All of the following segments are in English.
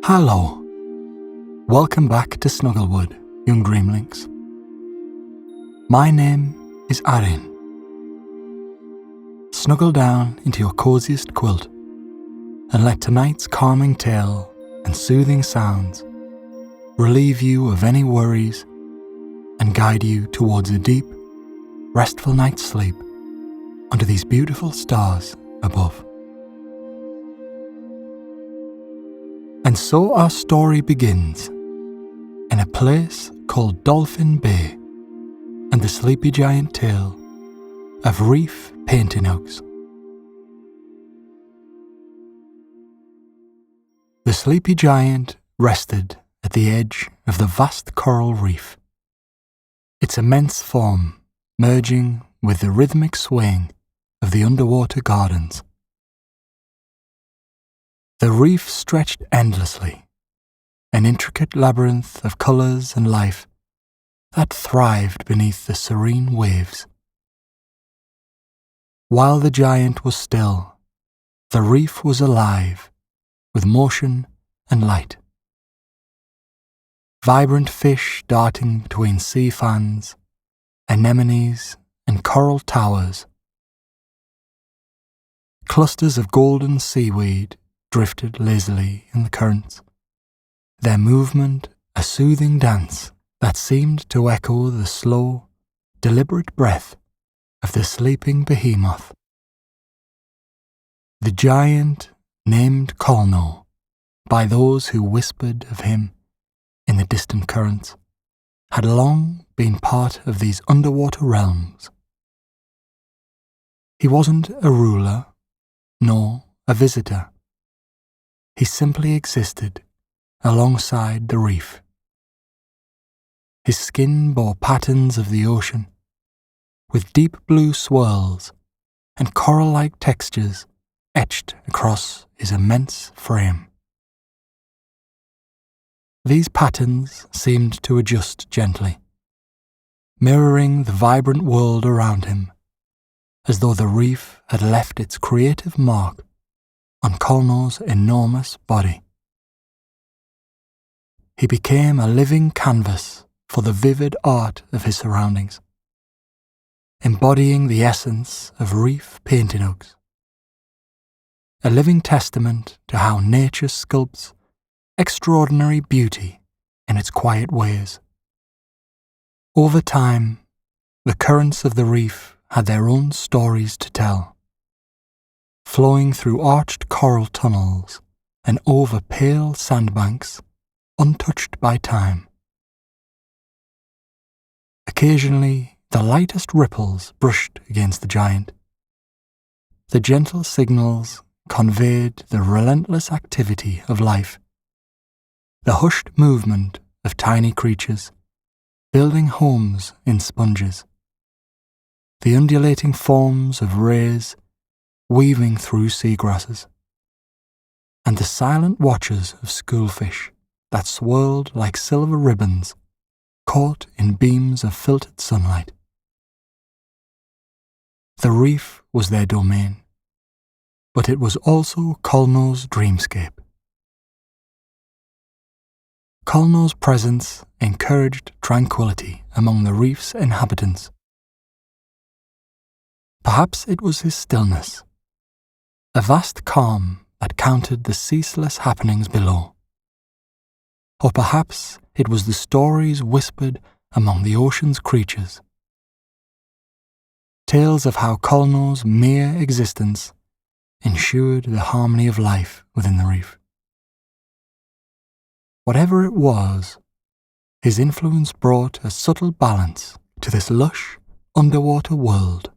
Hello. Welcome back to Snugglewood, young Dreamlynx. My name is Arin. Snuggle down into your coziest quilt and let tonight's calming tale and soothing sounds relieve you of any worries and guide you towards a deep, restful night's sleep under these beautiful stars above. And so our story begins in a place called Dolphin Bay and the sleepy giant tale of Reef Paintinugs. The sleepy giant rested at the edge of the vast coral reef, its immense form merging with the rhythmic swaying of the underwater gardens. The reef stretched endlessly, an intricate labyrinth of colours and life that thrived beneath the serene waves. While the giant was still, the reef was alive with motion and light. Vibrant fish darting between sea fans, anemones and coral towers. Clusters of golden seaweed drifted lazily in the currents, their movement a soothing dance that seemed to echo the slow, deliberate breath of the sleeping behemoth. The giant, named Colno by those who whispered of him in the distant currents, had long been part of these underwater realms. He wasn't a ruler, nor a visitor. He simply existed alongside the reef. His skin bore patterns of the ocean, with deep blue swirls and coral-like textures etched across his immense frame. These patterns seemed to adjust gently, mirroring the vibrant world around him, as though the reef had left its creative mark on Colno's enormous body. He became a living canvas for the vivid art of his surroundings, embodying the essence of Reef Paintinugs, a living testament to how nature sculpts extraordinary beauty in its quiet ways. Over time, the currents of the reef had their own stories to tell, flowing through arched coral tunnels and over pale sandbanks untouched by time. Occasionally, the lightest ripples brushed against the giant. The gentle signals conveyed the relentless activity of life, the hushed movement of tiny creatures building homes in sponges, the undulating forms of rays weaving through seagrasses, and the silent watches of schoolfish that swirled like silver ribbons caught in beams of filtered sunlight. The reef was their domain, but it was also Colno's dreamscape. Colno's presence encouraged tranquility among the reef's inhabitants. Perhaps it was his stillness, a vast calm that countered the ceaseless happenings below. Or perhaps it was the stories whispered among the ocean's creatures. Tales of how Colno's mere existence ensured the harmony of life within the reef. Whatever it was, his influence brought a subtle balance to this lush underwater world.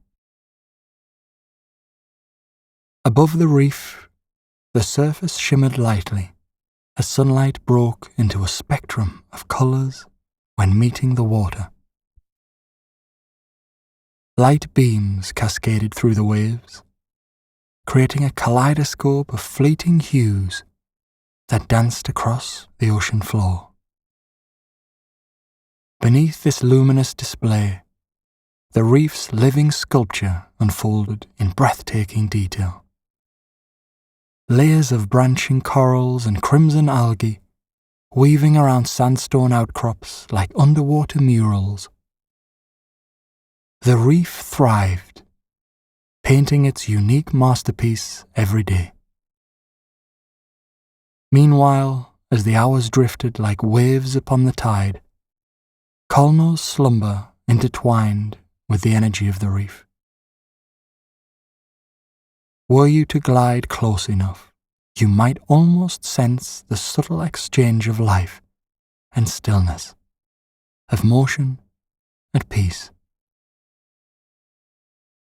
Above the reef, the surface shimmered lightly as sunlight broke into a spectrum of colours when meeting the water. Light beams cascaded through the waves, creating a kaleidoscope of fleeting hues that danced across the ocean floor. Beneath this luminous display, the reef's living sculpture unfolded in breathtaking detail. layers of branching corals and crimson algae weaving around sandstone outcrops like underwater murals. The reef thrived, painting its unique masterpiece every day. Meanwhile, as the hours drifted like waves upon the tide, Colno's slumber intertwined with the energy of the reef. Were you to glide close enough, you might almost sense the subtle exchange of life and stillness, of motion and peace.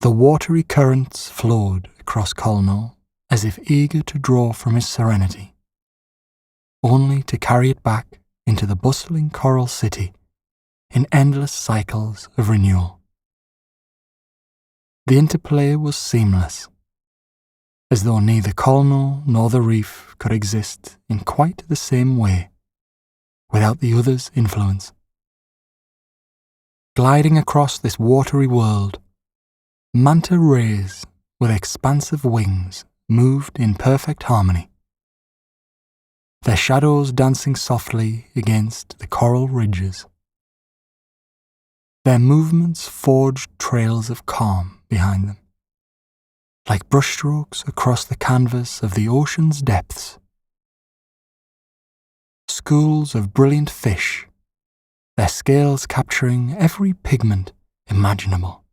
The watery currents flowed across Colno as if eager to draw from his serenity, only to carry it back into the bustling coral city in endless cycles of renewal. The interplay was seamless, as though neither Colno nor the reef could exist in quite the same way without the other's influence. Gliding across this watery world, manta rays with expansive wings moved in perfect harmony, their shadows dancing softly against the coral ridges. Their movements forged trails of calm behind them, like brushstrokes across the canvas of the ocean's depths. Schools of brilliant fish, their scales capturing every pigment imaginable,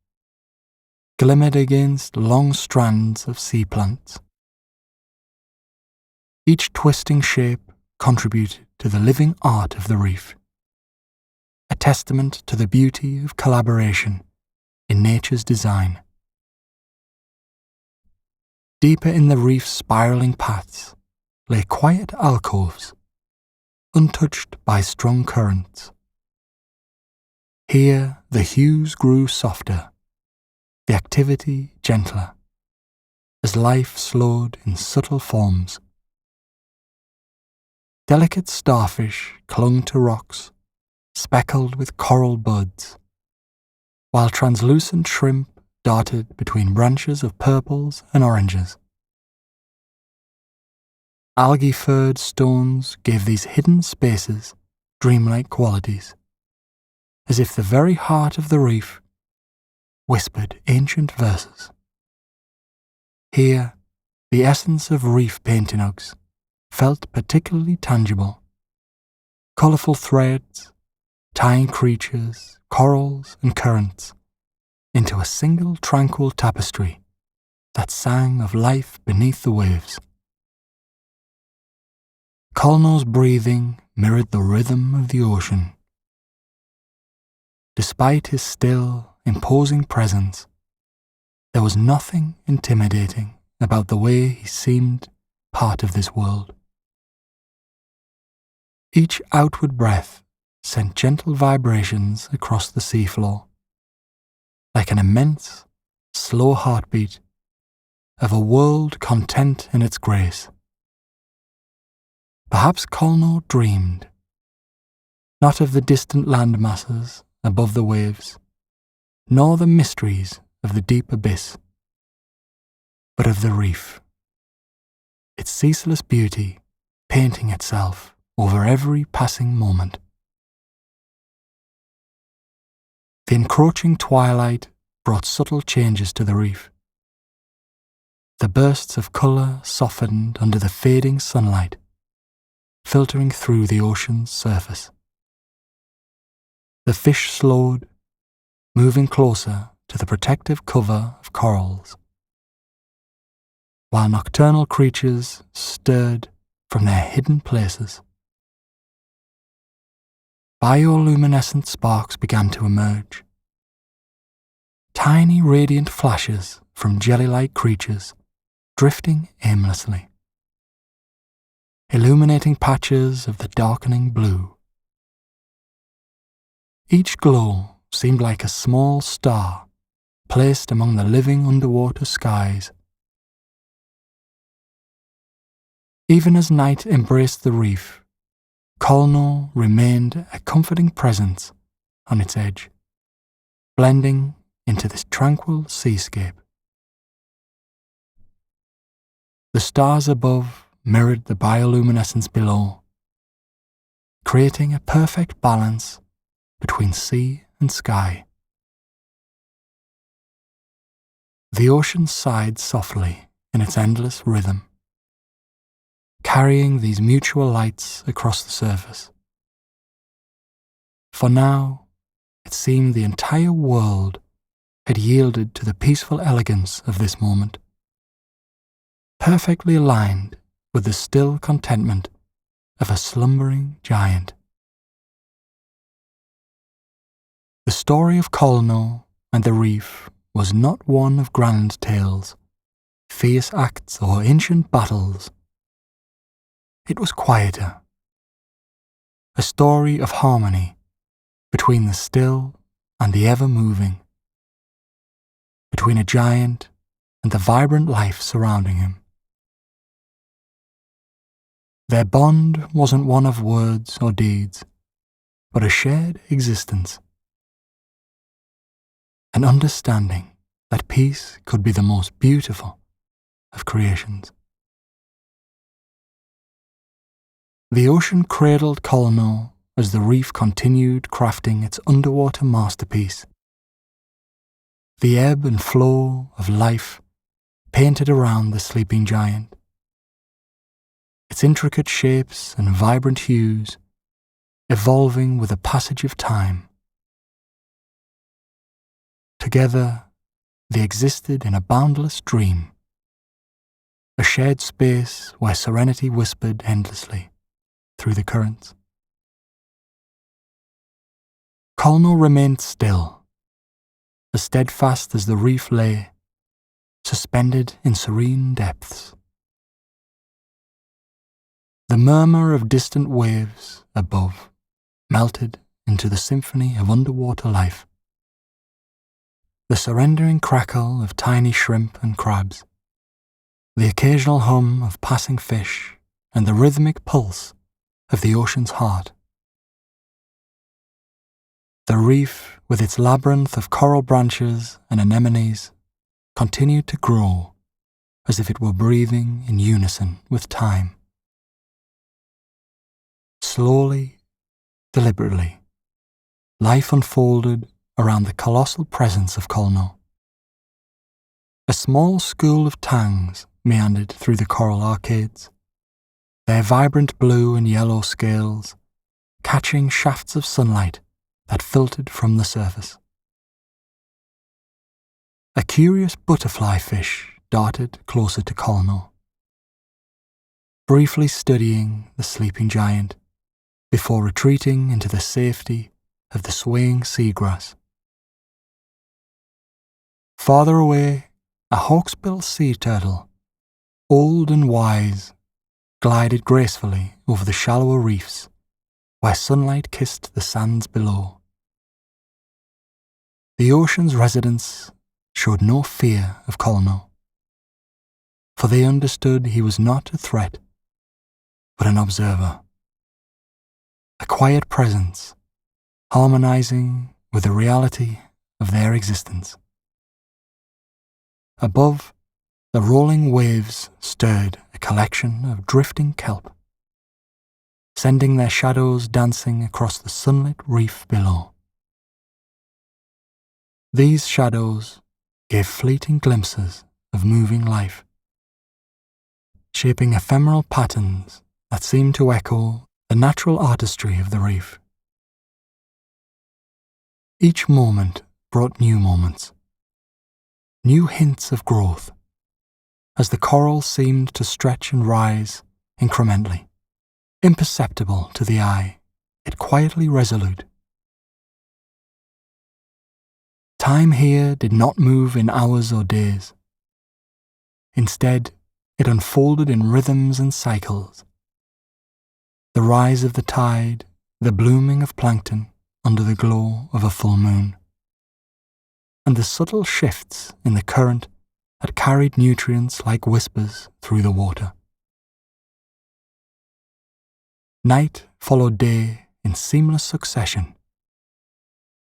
glimmered against long strands of sea plants. Each twisting shape contributed to the living art of the reef, a testament to the beauty of collaboration in nature's design. Deeper in the reef's spiralling paths lay quiet alcoves, untouched by strong currents. Here the hues grew softer, the activity gentler, as life slowed in subtle forms. Delicate starfish clung to rocks, speckled with coral buds, while translucent shrimp darted between branches of purples and oranges. Algae-furred stones gave these hidden spaces dreamlike qualities, as if the very heart of the reef whispered ancient verses. Here, the essence of Reef Paintinugs felt particularly tangible. Colourful threads, tying creatures, corals and currents into a single tranquil tapestry that sang of life beneath the waves. Colno's breathing mirrored the rhythm of the ocean. Despite his still, imposing presence, there was nothing intimidating about the way he seemed part of this world. Each outward breath sent gentle vibrations across the seafloor, like an immense, slow heartbeat of a world content in its grace. Perhaps Colno dreamed, not of the distant land masses above the waves, nor the mysteries of the deep abyss, but of the reef, its ceaseless beauty painting itself over every passing moment. The encroaching twilight brought subtle changes to the reef. The bursts of colour softened under the fading sunlight, filtering through the ocean's surface. The fish slowed, moving closer to the protective cover of corals, while nocturnal creatures stirred from their hidden places. Bioluminescent sparks began to emerge. Tiny radiant flashes from jelly-like creatures drifting aimlessly, illuminating patches of the darkening blue. Each glow seemed like a small star placed among the living underwater skies. Even as night embraced the reef, Colno remained a comforting presence on its edge, blending into this tranquil seascape. The stars above mirrored the bioluminescence below, creating a perfect balance between sea and sky. The ocean sighed softly in its endless rhythm, carrying these mutual lights across the surface. For now, it seemed the entire world had yielded to the peaceful elegance of this moment, perfectly aligned with the still contentment of a slumbering giant. The story of Colno and the reef was not one of grand tales, fierce acts, or ancient battles. It was quieter, a story of harmony between the still and the ever-moving, between a giant and the vibrant life surrounding him. Their bond wasn't one of words or deeds, but a shared existence, an understanding that peace could be the most beautiful of creations. The ocean cradled Colno as the reef continued crafting its underwater masterpiece. The ebb and flow of life painted around the sleeping giant, its intricate shapes and vibrant hues evolving with the passage of time. Together, they existed in a boundless dream, a shared space where serenity whispered endlessly through the currents. Colno remained still, as steadfast as the reef lay, suspended in serene depths. The murmur of distant waves above melted into the symphony of underwater life. The surrendering crackle of tiny shrimp and crabs, the occasional hum of passing fish, and the rhythmic pulse of the ocean's heart. The reef, with its labyrinth of coral branches and anemones, continued to grow as if it were breathing in unison with time. Slowly, deliberately, life unfolded around the colossal presence of Colno. A small school of tangs meandered through the coral arcades, their vibrant blue and yellow scales catching shafts of sunlight that filtered from the surface. A curious butterfly fish darted closer to Colno, briefly studying the sleeping giant before retreating into the safety of the swaying seagrass. Farther away, a hawksbill sea turtle, old and wise, glided gracefully over the shallower reefs where sunlight kissed the sands below. The ocean's residents showed no fear of Colno, for they understood he was not a threat, but an observer, a quiet presence harmonizing with the reality of their existence. Above, the rolling waves stirred a collection of drifting kelp, sending their shadows dancing across the sunlit reef below. These shadows gave fleeting glimpses of moving life, shaping ephemeral patterns that seemed to echo the natural artistry of the reef. Each moment brought new moments, new hints of growth, as the coral seemed to stretch and rise incrementally, imperceptible to the eye, yet quietly resolute. Time here did not move in hours or days. Instead, it unfolded in rhythms and cycles. The rise of the tide, the blooming of plankton under the glow of a full moon, and the subtle shifts in the current that carried nutrients like whispers through the water. Night followed day in seamless succession,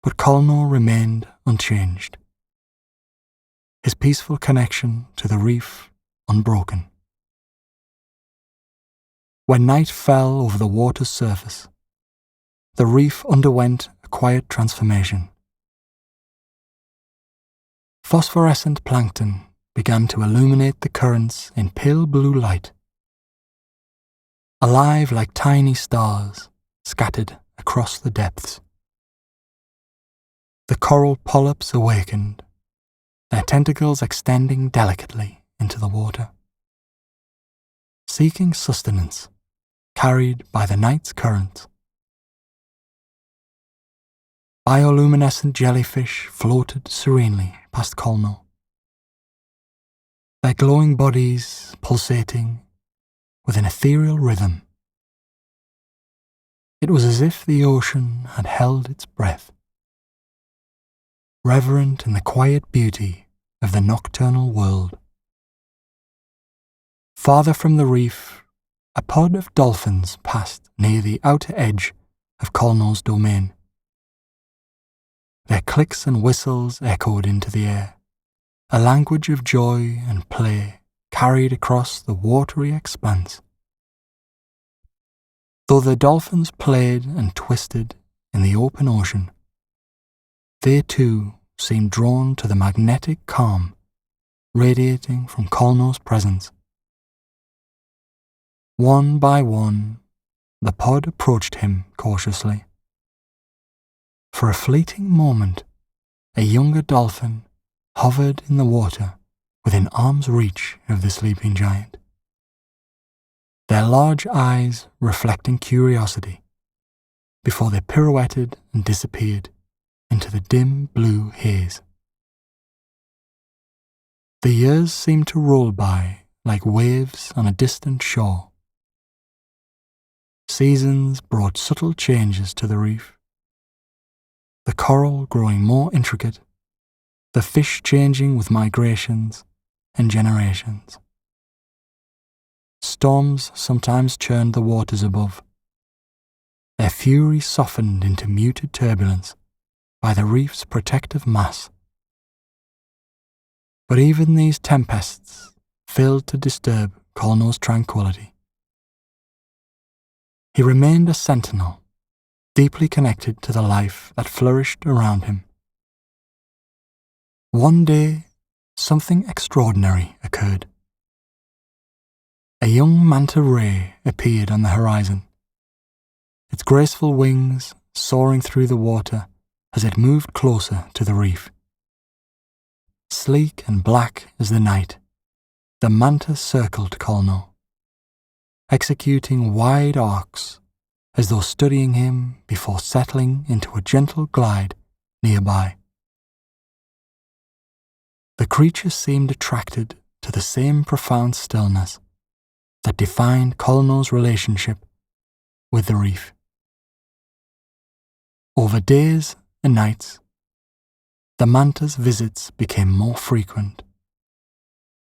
but Colno remained unchanged, his peaceful connection to the reef unbroken. When night fell over the water's surface, the reef underwent a quiet transformation. Phosphorescent plankton began to illuminate the currents in pale blue light, alive like tiny stars scattered across the depths. The coral polyps awakened, their tentacles extending delicately into the water, seeking sustenance carried by the night's currents. Bioluminescent jellyfish floated serenely past Colno, their glowing bodies pulsating with an ethereal rhythm. It was as if the ocean had held its breath, reverent in the quiet beauty of the nocturnal world. Farther from the reef, a pod of dolphins passed near the outer edge of Colno's domain. Their clicks and whistles echoed into the air, a language of joy and play carried across the watery expanse. Though the dolphins played and twisted in the open ocean, they too seemed drawn to the magnetic calm radiating from Colno's presence. One by one, the pod approached him cautiously. For a fleeting moment, a younger dolphin hovered in the water within arm's reach of the sleeping giant, their large eyes reflecting curiosity, before they pirouetted and disappeared into the dim blue haze. The years seemed to roll by like waves on a distant shore. Seasons brought subtle changes to the reef, the coral growing more intricate, the fish changing with migrations and generations. Storms sometimes churned the waters above, their fury softened into muted turbulence by the reef's protective mass. But even these tempests failed to disturb Colno's tranquility. He remained a sentinel, deeply connected to the life that flourished around him. One day, something extraordinary occurred. A young manta ray appeared on the horizon, its graceful wings soaring through the water as it moved closer to the reef. Sleek and black as the night, the manta circled Colno, executing wide arcs as though studying him before settling into a gentle glide nearby. The creature seemed attracted to the same profound stillness that defined Colno's relationship with the reef. Over days and nights, the manta's visits became more frequent,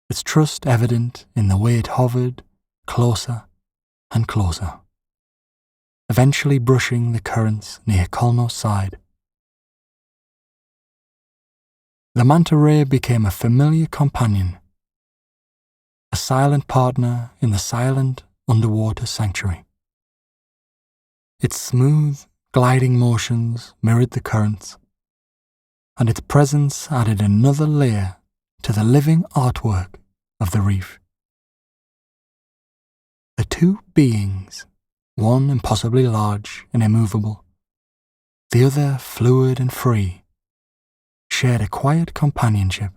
its trust evident in the way it hovered closer and closer, eventually brushing the currents near Colno's side. The manta ray became a familiar companion, a silent partner in the silent underwater sanctuary. Its smooth, gliding motions mirrored the currents, and its presence added another layer to the living artwork of the reef. The two beings, one impossibly large and immovable, the other fluid and free, shared a quiet companionship,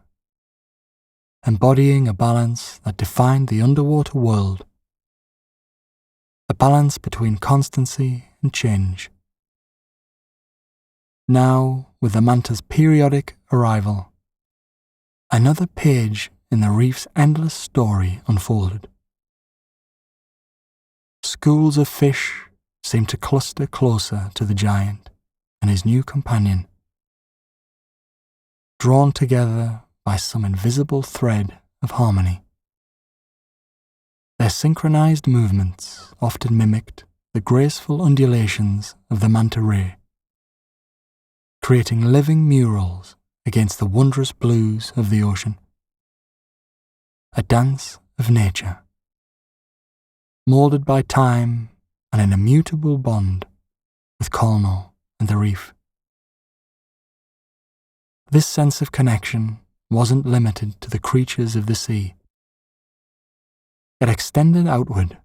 embodying a balance that defined the underwater world, a balance between constancy and change. Now, with the manta's periodic arrival, another page in the reef's endless story unfolded. Schools of fish seemed to cluster closer to the giant and his new companion, drawn together by some invisible thread of harmony. Their synchronized movements often mimicked the graceful undulations of the manta ray, creating living murals against the wondrous blues of the ocean. A dance of nature. moulded by time and an immutable bond with Colno and the reef. This sense of connection wasn't limited to the creatures of the sea. It extended outward,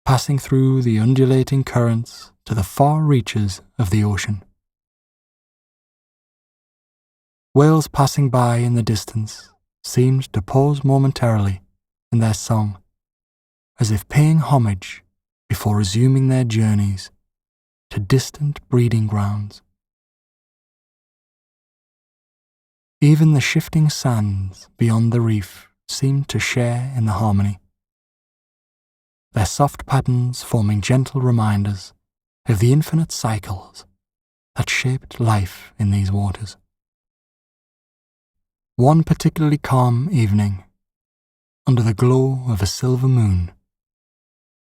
passing through the undulating currents to the far reaches of the ocean. Whales passing by in the distance seemed to pause momentarily in their song, as if paying homage before resuming their journeys to distant breeding grounds. Even the shifting sands beyond the reef seemed to share in the harmony, their soft patterns forming gentle reminders of the infinite cycles that shaped life in these waters. One particularly calm evening, under the glow of a silver moon,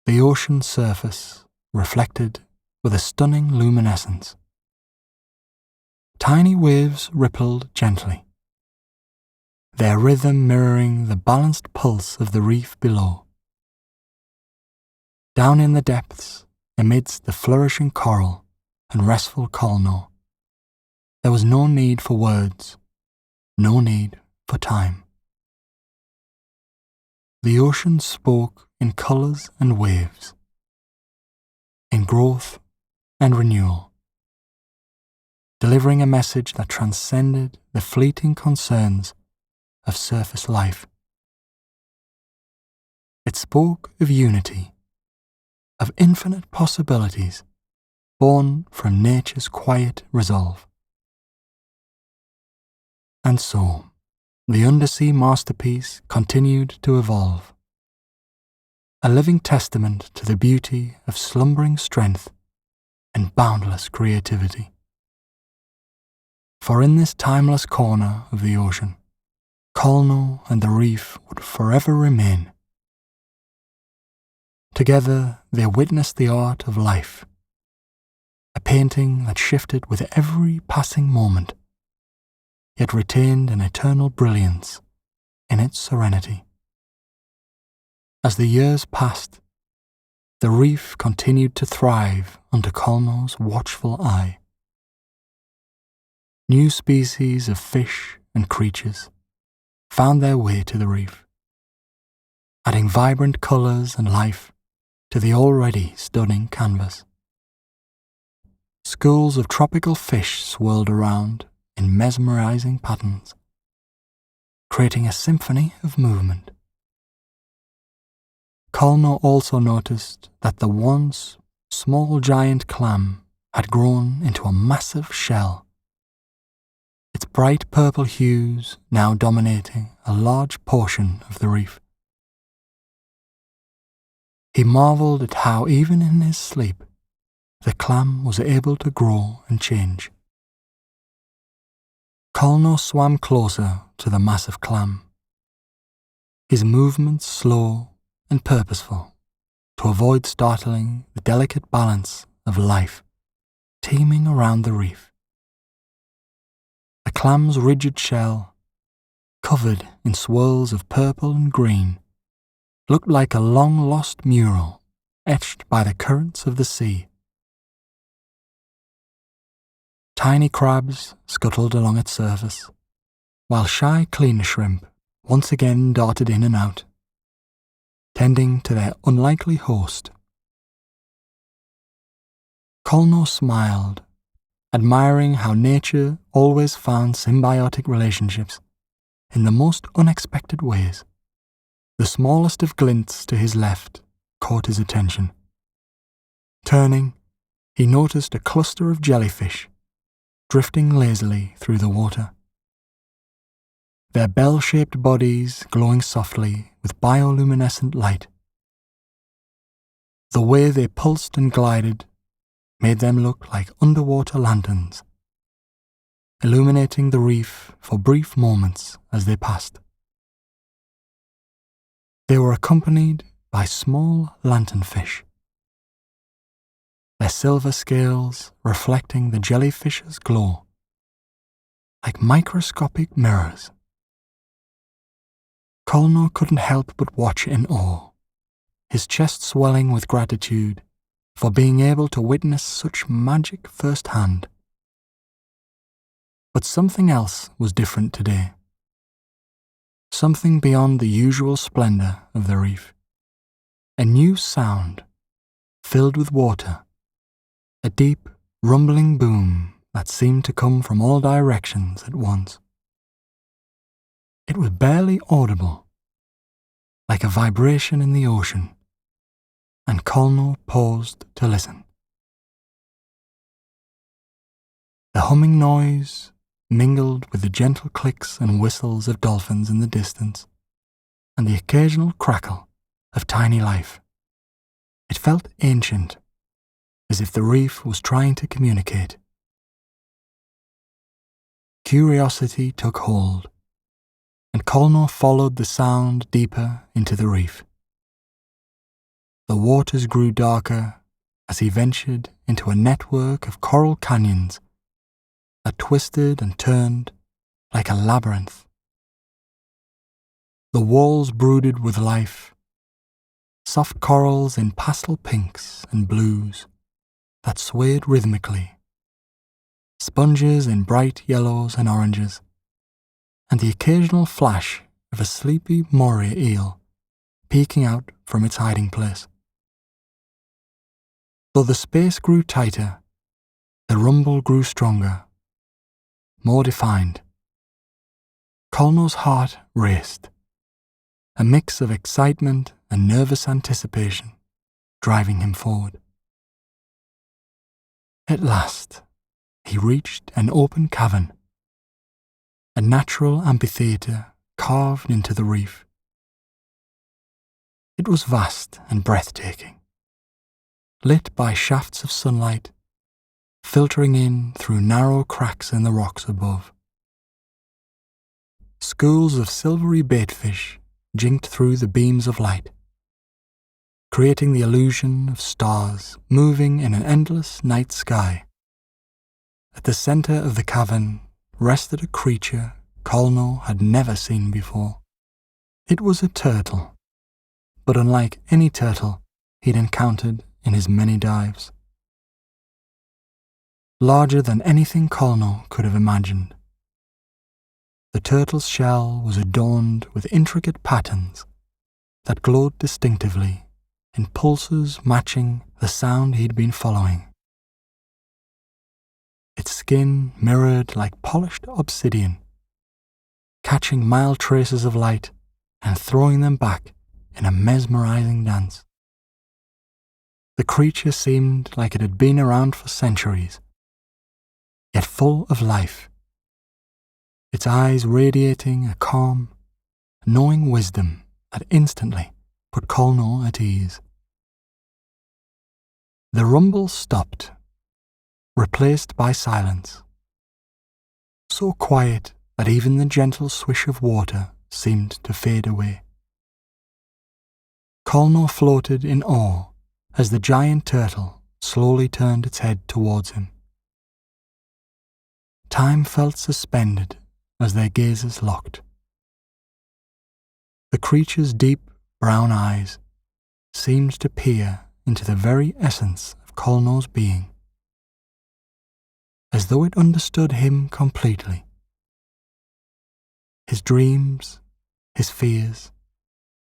the ocean surface reflected with a stunning luminescence. Tiny waves rippled gently, their rhythm mirroring the balanced pulse of the reef below. Down in the depths, amidst the flourishing coral and restful Colno, there was no need for words, no need for time. The ocean spoke in colours and waves, in growth and renewal, delivering a message that transcended the fleeting concerns of surface life. It spoke of unity, of infinite possibilities born from nature's quiet resolve. And so, the undersea masterpiece continued to evolve, a living testament to the beauty of slumbering strength and boundless creativity. For in this timeless corner of the ocean, Colno and the reef would forever remain. Together they witnessed the art of life, a painting that shifted with every passing moment, yet retained an eternal brilliance in its serenity. As the years passed, the reef continued to thrive under Colno's watchful eye. New species of fish and creatures found their way to the reef, adding vibrant colours and life to the already stunning canvas. Schools of tropical fish swirled around in mesmerizing patterns, creating a symphony of movement. Colno also noticed that the once small giant clam had grown into a massive shell, its bright purple hues now dominating a large portion of the reef. He marvelled at how even in his sleep the clam was able to grow and change. Colno swam closer to the massive clam, his movements slow and purposeful to avoid startling the delicate balance of life teeming around the reef. The clam's rigid shell, covered in swirls of purple and green, looked like a long-lost mural etched by the currents of the sea. Tiny crabs scuttled along its surface, while shy cleaner shrimp once again darted in and out, tending to their unlikely host. Colno smiled, admiring how nature always found symbiotic relationships in the most unexpected ways. The smallest of glints to his left caught his attention. Turning, he noticed a cluster of jellyfish drifting lazily through the water, their bell-shaped bodies glowing softly with bioluminescent light. The way they pulsed and glided made them look like underwater lanterns, illuminating the reef for brief moments as they passed. They were accompanied by small lanternfish, their silver scales reflecting the jellyfish's glow like microscopic mirrors. Colno couldn't help but watch in awe, his chest swelling with gratitude for being able to witness such magic firsthand. But something else was different today. Something beyond the usual splendor of the reef. A new sound, filled with water, a deep, rumbling boom that seemed to come from all directions at once. It was barely audible, like a vibration in the ocean, and Colno paused to listen. The humming noise mingled with the gentle clicks and whistles of dolphins in the distance, and the occasional crackle of tiny life. It felt ancient, as if the reef was trying to communicate. Curiosity took hold, and Colno followed the sound deeper into the reef. The waters grew darker as he ventured into a network of coral canyons that twisted and turned like a labyrinth. The walls brooded with life, soft corals in pastel pinks and blues that swayed rhythmically, sponges in bright yellows and oranges, and the occasional flash of a sleepy moray eel peeking out from its hiding place. Though the space grew tighter, the rumble grew stronger, more defined. Colno's heart raced, a mix of excitement and nervous anticipation driving him forward. At last, he reached an open cavern, a natural amphitheatre carved into the reef. It was vast and breathtaking, lit by shafts of sunlight filtering in through narrow cracks in the rocks above. Schools of silvery baitfish jinked through the beams of light, creating the illusion of stars moving in an endless night sky. At the centre of the cavern rested a creature Colno had never seen before. It was a turtle, but unlike any turtle he'd encountered in his many dives. Larger than anything Colno could have imagined. The turtle's shell was adorned with intricate patterns that glowed distinctively in pulses matching the sound he'd been following. Its skin mirrored like polished obsidian, catching mild traces of light and throwing them back in a mesmerizing dance. The creature seemed like it had been around for centuries, yet full of life, its eyes radiating a calm, knowing wisdom that instantly put Colno at ease. The rumble stopped, replaced by silence, so quiet that even the gentle swish of water seemed to fade away. Colno floated in awe as the giant turtle slowly turned its head towards him. Time felt suspended as their gazes locked. The creature's deep brown eyes seemed to peer into the very essence of Colno's being, as though it understood him completely. His dreams, his fears,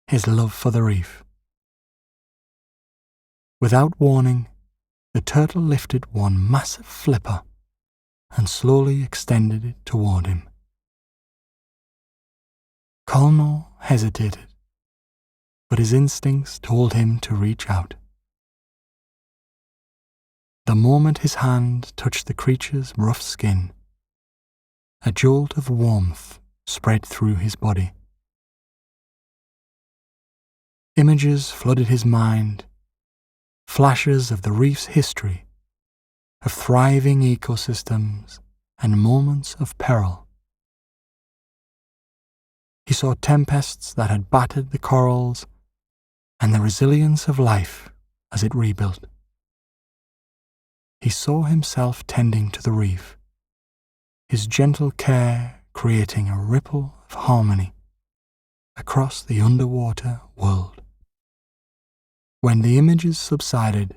his love for the reef. Without warning, the turtle lifted one massive flipper and slowly extended it toward him. Colno hesitated, but his instincts told him to reach out. The moment his hand touched the creature's rough skin, a jolt of warmth spread through his body. Images flooded his mind, flashes of the reef's history, of thriving ecosystems and moments of peril. He saw tempests that had battered the corals and the resilience of life as it rebuilt. He saw himself tending to the reef, his gentle care creating a ripple of harmony across the underwater world. When the images subsided,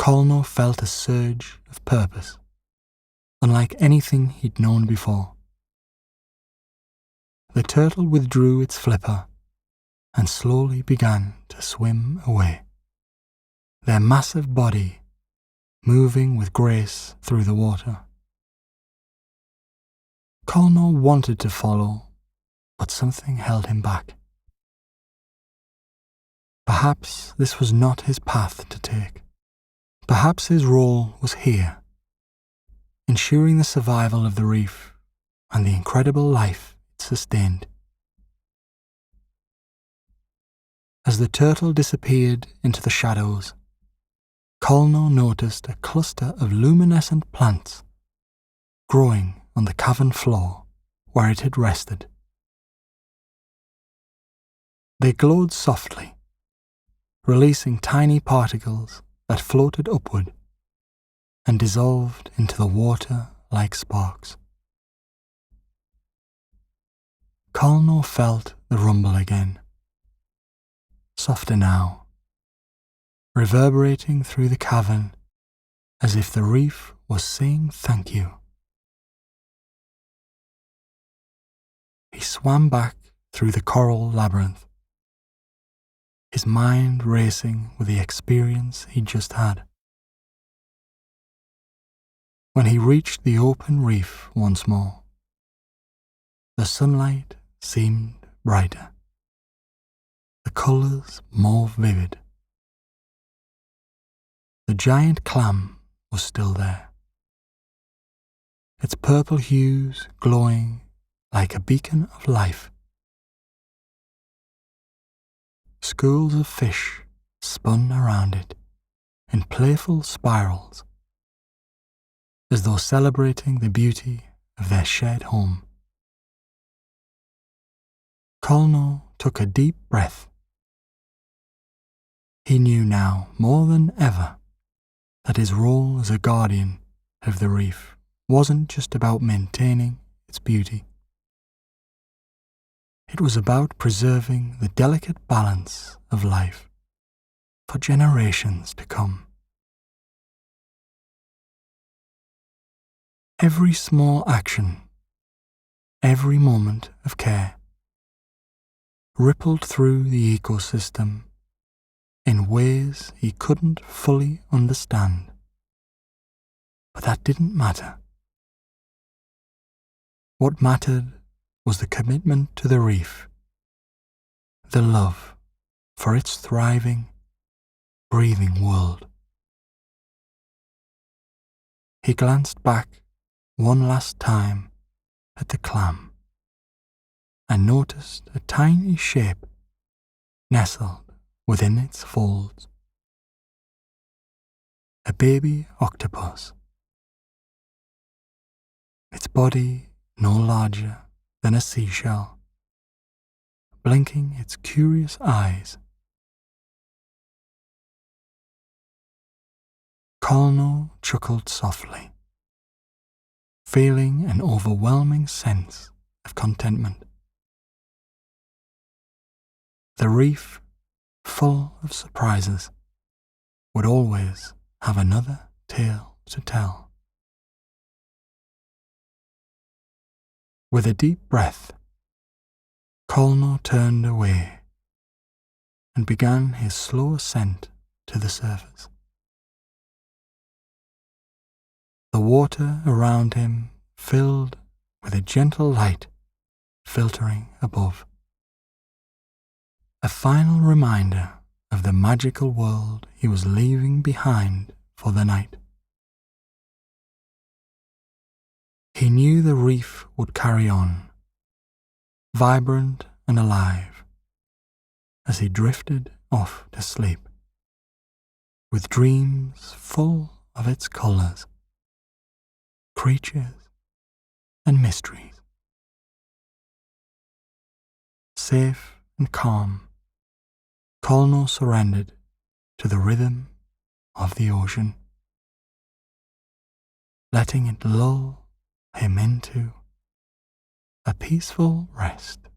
Colno felt a surge of purpose, unlike anything he'd known before. The turtle withdrew its flipper and slowly began to swim away, their massive body moving with grace through the water. Colno wanted to follow, but something held him back. Perhaps this was not his path to take. Perhaps his role was here, ensuring the survival of the reef and the incredible life it sustained. As the turtle disappeared into the shadows, Colno noticed a cluster of luminescent plants growing on the cavern floor where it had rested. They glowed softly, releasing tiny particles that floated upward and dissolved into the water like sparks. Colno felt the rumble again, softer now, reverberating through the cavern as if the reef was saying thank you. He swam back through the coral labyrinth, his mind racing with the experience he'd just had. When he reached the open reef once more, the sunlight seemed brighter, the colours more vivid. The giant clam was still there, its purple hues glowing like a beacon of life. Schools of fish spun around it in playful spirals, as though celebrating the beauty of their shared home. Colno took a deep breath. He knew now more than ever that his role as a guardian of the reef wasn't just about maintaining its beauty. It was about preserving the delicate balance of life for generations to come. Every small action, every moment of care, rippled through the ecosystem in ways he couldn't fully understand. But that didn't matter. What mattered was the commitment to the reef, the love for its thriving, breathing world. He glanced back one last time at the clam and noticed a tiny shape nestled within its folds. A baby octopus, its body no larger than a seashell, blinking its curious eyes. Colno chuckled softly, feeling an overwhelming sense of contentment. The reef, full of surprises, would always have another tale to tell. With a deep breath, Colno turned away and began his slow ascent to the surface. The water around him filled with a gentle light filtering above. A final reminder of the magical world he was leaving behind for the night. He knew the reef would carry on, vibrant and alive, as he drifted off to sleep, with dreams full of its colours, creatures and mysteries. Safe and calm, Colno surrendered to the rhythm of the ocean, letting it lull him into a peaceful rest.